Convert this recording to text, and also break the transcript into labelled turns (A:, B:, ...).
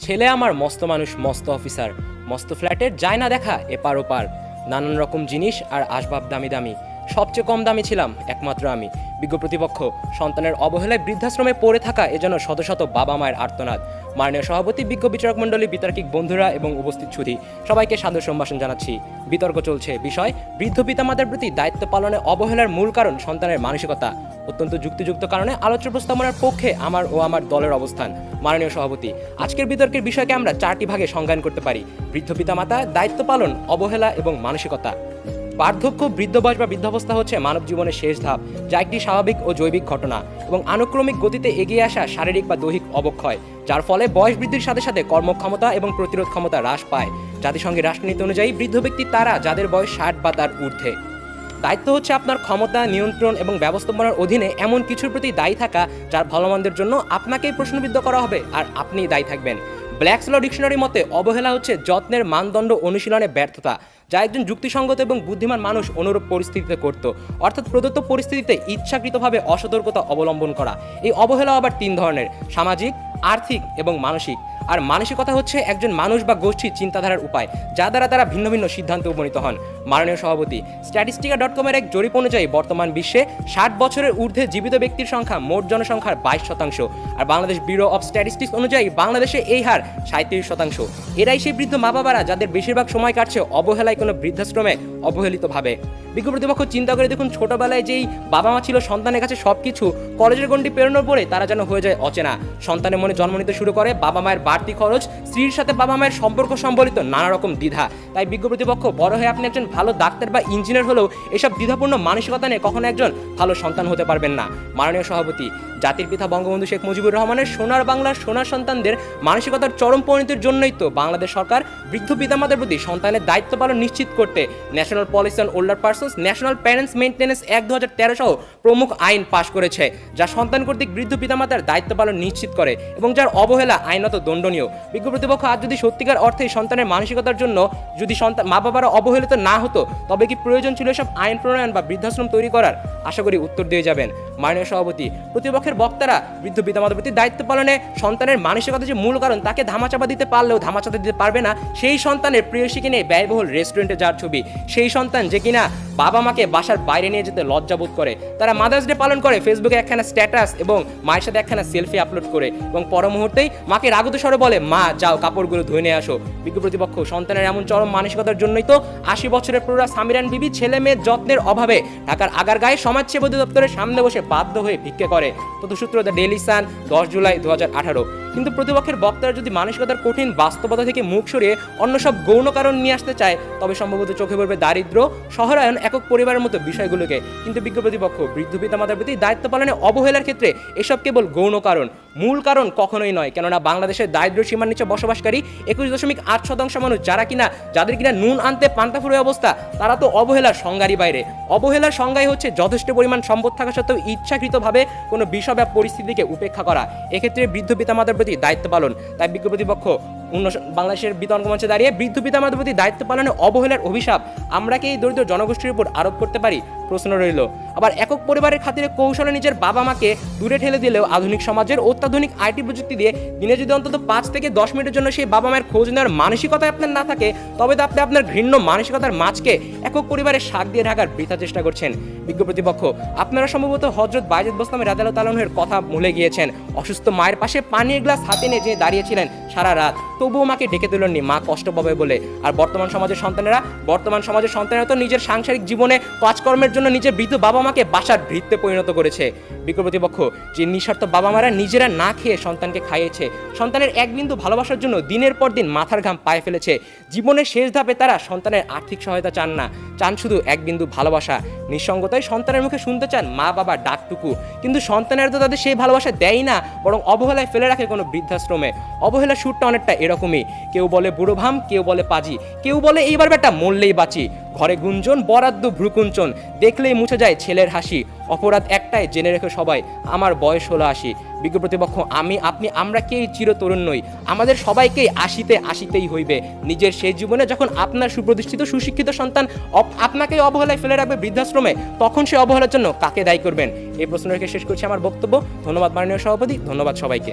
A: ছেলে আমার মস্ত মানুষ মস্ত অফিসার, মস্ত ফ্ল্যাটের যায় না দেখা এপার ওপার, নানান রকম জিনিস আর আসবাব দামি দামি, সবচেয়ে কম দামি ছিলাম একমাত্র আমি। বিজ্ঞ প্রতিপক্ষ সন্তানের অবহেলায় বৃদ্ধাশ্রমে পড়ে থাকা এজন্য শত শত বাবা মায়ের আর্তনাদ। মাননীয় সভাপতি, বিজ্ঞ বিচারক মণ্ডলী, বিতার্কিক বন্ধুরা এবং উপস্থিত সুধী সবাইকে সাদর সম্ভাষণ জানাচ্ছি। বিতর্ক চলছে বিষয় বৃদ্ধ পিতামাতার প্রতি দায়িত্ব পালনে অবহেলার মূল কারণ সন্তানের মানসিকতা। অত্যন্ত যুক্তিযুক্ত কারণে আলোচ্য প্রস্তাবনার পক্ষে আমার ও আমার দলের অবস্থান। মাননীয় সভাপতি, আজকের বিতর্কের বিষয়কে আমরা 4টি ভাগে সংজ্ঞায়ন করতে পারি: বৃদ্ধ পিতামাতা, দায়িত্ব পালন, অবহেলা এবং মানসিকতা। বার্ধক্য, বৃদ্ধ বয়স বা বৃদ্ধাবস্থা হচ্ছে মানব জীবনের শেষ ধাপ, যা একটি স্বাভাবিক ও জৈবিক ঘটনা এবং আনুক্রমিক গতিতে এগিয়ে আসা শারীরিক বা দৈহিক অবক্ষয়, যার ফলে বয়স বৃদ্ধির সাথে সাথে কর্মক্ষমতা এবং প্রতিরোধ ক্ষমতা হ্রাস পায়। জাতিসংঘের রাষ্ট্রনীতি অনুযায়ী বৃদ্ধ ব্যক্তি তারা যাদের বয়স 60 বা তার ঊর্ধ্বে। দায়িত্ব হচ্ছে আপনার ক্ষমতা, নিয়ন্ত্রণ এবং ব্যবস্থাপনার অধীনে এমন কিছুর প্রতি দায়ী থাকা যার ভালোমন্দের জন্য আপনাকেই প্রশ্নবিদ্ধ করা হবে আর আপনিই দায়ী থাকবেন। ব্ল্যাকস ল ডিকশনারি মতে অবহেলা হচ্ছে যত্নের মানদণ্ড অনুশীলনে ব্যর্থতা, যা একজন যুক্তিসঙ্গত এবং বুদ্ধিমান মানুষ অনুরূপ পরিস্থিতিতে করত, অর্থাৎ প্রদত্ত পরিস্থিতিতে ইচ্ছাকৃতভাবে অসতর্কতা অবলম্বন করা। এই অবহেলা আবার 3 ধরনের: সামাজিক, আর্থিক এবং মানসিক। আর মানসিকতা হচ্ছে একজন মানুষ বা গোষ্ঠীর চিন্তাধারার উপায়, যা দ্বারা তারা ভিন্ন ভিন্ন সিদ্ধান্তে উপনীত হন। মাননীয় সভাপতি, স্ট্যাটিস্টিকা.com-এর এক জরিপ অনুযায়ী বর্তমান বিশ্বে 60 বছরের ঊর্ধ্বে জীবিত ব্যক্তির সংখ্যা মোট জনসংখ্যার 22%, আর বাংলাদেশ ব্যুরো অফ স্ট্যাটিস্টিক্স অনুযায়ী বাংলাদেশে এই হার 37%। এরাই সেই বৃদ্ধ মা বাবারা যাদের বেশিরভাগ সময় কাটছে অবহেলায় কোনো বৃদ্ধাশ্রমে অবহেলিতভাবে। বিজ্ঞ প্রতিপক্ষ, চিন্তা করে দেখুন, ছোটবেলায় যেই বাবা মা ছিল সন্তানের কাছে সবকিছু, কলেজের গণ্ডি পেরোনোর পরে তারা যেন হয়ে যায় অচেনা। সন্তানের মনে জন্ম নিতে শুরু করে বাবা মায়ের বাড়তি খরচ, স্ত্রীর সাথে বাবা মায়ের সম্পর্ক সম্বলিত নানা রকম দ্বিধা। তাই বিজ্ঞ প্রতিপক্ষ, বড় হয়ে আপনি একজন ভালো ডাক্তার বা ইঞ্জিনিয়ার হলেও এসব দ্বিধাপূর্ণ মানসিকতা নিয়ে কখনো একজন ভালো সন্তান হতে পারবেন না। মাননীয় সভাপতি, জাতির পিতা বঙ্গবন্ধু শেখ মুজিবুর রহমানের সোনার বাংলার সোনার সন্তানদের মানসিকতার চরম পরিণতির জন্যই তো বাংলাদেশ সরকার বৃদ্ধ পিতামাতার প্রতি সন্তানের দায়িত্ব পালন নিশ্চিত করতে national policy on older persons, national parents maintenance act 2013 সহ প্রমুখ আইন পাশ করেছে, যা সন্তান কর্তৃক বৃদ্ধ পিতামাতার দায়িত্ব পালন নিশ্চিত করে এবং যার অবহেলা আইনত দণ্ডনীয়। বিজ্ঞ প্রতিপক্ষ, আজ যদি সত্যিকার অর্থে সন্তানের মানসিকতার জন্য যদি মা বাবারা অবহেলিত না হতো, তবে কি প্রয়োজন ছিল এসব আইন প্রণয়ন বা বৃদ্ধাশ্রম তৈরি করার? আশা করি উত্তর দিয়ে যাবেন। মাননীয় সভাপতি, প্রতিপক্ষের বক্তারা বৃদ্ধ পিতামাতার প্রতি দায়িত্ব পালনে সন্তানের মানসিকতা যে মূল কারণ তাকে ধামাচাপা দিতে পারলেও ধামাচাপা দিতে পারবে না সেই সন্তানের প্রেয়সীকে নিয়ে ব্যয়বহুল রেস্টুরেন্টে যাওয়ার ছবি, সেই সন্তান যে কিনা বাবা মাকে বাসার বাইরে নিয়ে যেতে লজ্জাবোধ করে, তারা মাদার্স ডে পালন করে ফেসবুকে একখানা স্ট্যাটাস এবং মায়ের সাথে একখানা সেলফি আপলোড করে এবং পর মুহূর্তেই মাকে রাগত স্বরে বলে, মা যাও কাপড়গুলো ধুয়ে নিয়ে আসো। বিজ্ঞ প্রতিপক্ষ, সন্তানের এমন চরম মানসিকতার জন্যই তো 80 বছরের প্রৌঢ়া সামিরান বিবি ছেলে মেয়ের যত্নের অভাবে ঢাকার আগারগাঁয়ে সমাজসেবা অধিদপ্তরের সামনে বসে বাধ্য হয়ে ভিক্ষে করে। তথ্যসূত্র দ্য ডেইলি সান, 10 জুলাই 2018। কিন্তু প্রতিপক্ষের বক্তারা যদি মানসিকতার কঠিন বাস্তবতা থেকে মুখ সরিয়ে অন্য সব গৌণ কারণ নিয়ে আসতে চায়, তবে সম্ভবত চোখে পড়বে দারিদ্র, শহরায়ন, একক পরিবারের মতো বিষয়গুলোকে। কিন্তু বিজ্ঞ প্রতিপক্ষ, বৃদ্ধ পিতামাতার প্রতি দায়িত্ব পালনে অবহেলার ক্ষেত্রে এসব কেবল গৌণ কারণ, মূল কারণ কখনোই নয়। কেননা বাংলাদেশের দারিদ্র সীমার নিচে বসবাসকারী 21.8% মানুষ যাদের কিনা নুন আনতে পান্তা ফুরোয় অবস্থা, তারা তো অবহেলার সংজ্ঞারই বাইরে। অবহেলার সংজ্ঞাই হচ্ছে যথেষ্ট পরিমাণ সম্পদ থাকা সত্ত্বেও ইচ্ছাকৃতভাবে কোনো বিষয় বা পরিস্থিতিকে উপেক্ষা করা, এক্ষেত্রে বৃদ্ধ পিতামাতার প্রতি দায়িত্ব পালন। তাই বিজ্ঞ প্রতিপক্ষ বাংলাদেশের বিতর্ক মঞ্চে দাঁড়িয়ে বৃদ্ধ পিতামাতার প্রতি দায়িত্ব পালনে অবহেলার অভিশাপ আমরা কি এই দরিদ্র জনগোষ্ঠীর উপর আরোপ করতে পারি? প্রশ্ন রইল। আবার একক পরিবারের খাতিরে কৌশলে নিজের বাবা মাকে দূরে ঠেলে দিলেও আধুনিক সমাজের অত্যাধুনিক আইটি প্রযুক্তি দিয়ে দিনে যদি অন্তত 5 থেকে 10 মিনিটের জন্য সেই বাবা মায়ের খোঁজ নেওয়ার মানসিকতা আপনার না থাকে, তবে তো আপনি আপনার ঘৃণ্য মানসিকতার মাঝকে একক পরিবারের শাক দিয়ে ঢাকার বৃথা চেষ্টা করছেন। বিজ্ঞ প্রতিপক্ষ, আপনারা সম্ভবত হযরত বাইজিদ বোস্তামি রাদিয়াল্লাহু তাআলা আনহুর কথা ভুলে গিয়েছেন। অসুস্থ মায়ের পাশে পানির গ্লাস হাতে নিয়ে যে দাঁড়িয়েছিলেন সারা রাত, তবুও মাকে ডেকে তুলেননি, মা কষ্ট পাবে বলে। আর বর্তমান সমাজের সন্তানেরা তো নিজের সাংসারিক জীবনে কাজকর্মের জন্য নিজের বৃদ্ধ বাবা মাকে বাসার ভৃত্যে পরিণত করেছে। বিজ্ঞ প্রতিপক্ষ, যে নিঃস্বার্থ বাবা মারা নিজেরা না খেয়ে সন্তানকে খাইয়েছে, সন্তানের এক বিন্দু ভালোবাসার জন্য দিনের পর দিন মাথার ঘাম পায়ে ফেলেছে, জীবনের শেষ ধাপে তারা সন্তানের আর্থিক সহায়তা চান না, চান শুধু এক বিন্দু ভালোবাসা। নিঃসঙ্গতায় সন্তানের মুখে শুনতে চান মা বাবা ডাকটুকু, কিন্তু সন্তানের তো তাদের সেই ভালোবাসা দেয় না, বরং অবহেলায় ফেলে রাখে কোনো বৃদ্ধাশ্রমে। অবহেলার সুরটা অনেকটা এরকমই, কেউ বলে বুড়ো ভাম, কেউ বলে পাজি, কেউ বলে এইবার বেটা মরলেই বাঁচি, ঘরে গুঞ্জন, বরাদ্দ ভ্রুকুঞ্চন, দেখলেই মুছে যায় ছেলের হাসি, অপরাধ একটাই জেনে রেখে সবাই, আমার বয়স হলো 80। বিজ্ঞ প্রতিপক্ষ, আমি আপনি আমরা কেই চিরতরুণ নই, আমাদের সবাইকেই আসিতেই হইবে। নিজের সেই জীবনে যখন আপনার সুপ্রতিষ্ঠিত সুশিক্ষিত সন্তান আপনাকে অবহেলায় ফেলে রাখবে বৃদ্ধাশ্রমে, তখন সে অবহেলার জন্য কাকে দায়ী করবেন? এই প্রশ্ন রেখে শেষ করছি আমার বক্তব্য। ধন্যবাদ মাননীয় সভাপতি, ধন্যবাদ সবাইকে।